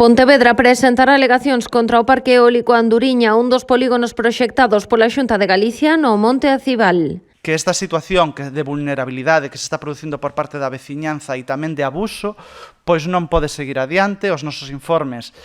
Pontevedra presentará alegacións contra o Parque Eólico Anduriña, un dos polígonos proxectados pola Xunta de Galicia no Monte Acibal. Que esta situación de vulnerabilidade que se está producindo por parte da veciñanza e tamén de abuso, pois non pode seguir adiante. Os nosos informes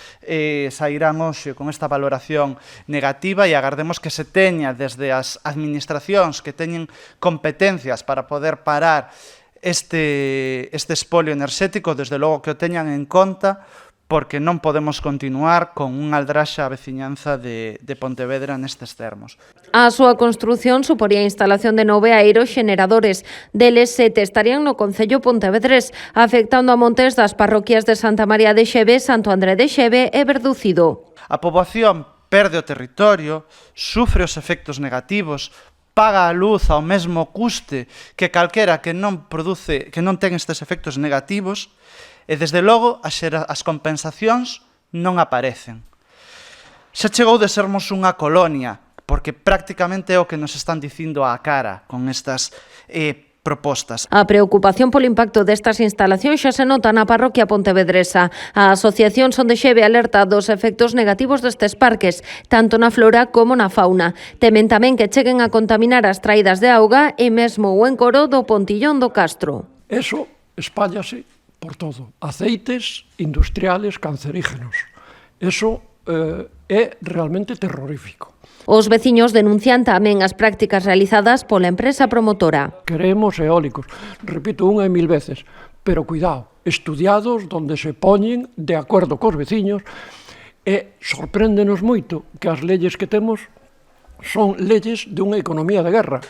sairán hoxe con esta valoración negativa e agardemos que se teña desde as administracións que teñen competencias para poder parar este espolio enerxético, desde logo que o teñan en conta, porque non podemos continuar con unha aldraxa a veciñanza de Pontevedra nestes termos. A súa construción suporía a instalación de 9 aeroxeneradores. Deles 7 estarían no concello pontevedrés, afectando a montes das parroquias de Santa María de Xeve, Santo André de Xeve e Verducido. A poboación perde o territorio, sufre os efectos negativos, paga a luz ao mesmo custe que calquera que non ten estes efectos negativos, e, desde logo, as compensacións non aparecen. Xa chegou de sermos unha colonia, porque prácticamente é o que nos están dicindo á cara con estas propostas. A preocupación polo impacto destas instalacións xa se nota na parroquia pontevedresa. A Asociación Son de Xeve alerta dos efectos negativos destes parques, tanto na flora como na fauna. Temen tamén que cheguen a contaminar as traídas de auga e mesmo o encoro do Pontillón do Castro. Eso espállase por todo. Aceites industriales cancerígenos. Eso é realmente terrorífico. Os veciños denuncian tamén as prácticas realizadas pola empresa promotora. Queremos eólicos, repito unha e mil veces, pero cuidado, estudiados donde se poñen de acordo cos veciños, e sorpréndenos moito que as leyes que temos son leyes dunha economía de guerra.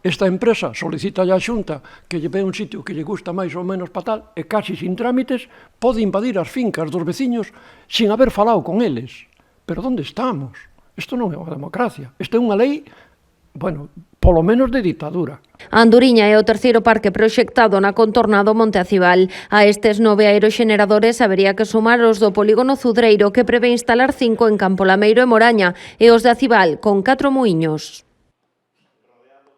Esta empresa solicita á Xunta que lle ve un sitio que lle gusta máis ou menos para tal e casi sin trámites pode invadir as fincas dos veciños sin haber falado con eles. Pero onde estamos? Isto non é unha democracia. Isto é unha lei, polo menos de ditadura. Anduriña é o terceiro parque proxectado na contorna do Monte Acibal. A estes 9 aeroxeneradores habería que sumar os do polígono Cudreiro, que prevé instalar 5 en Campo Lameiro e Moraña, e os de Acibal, con 4 muiños.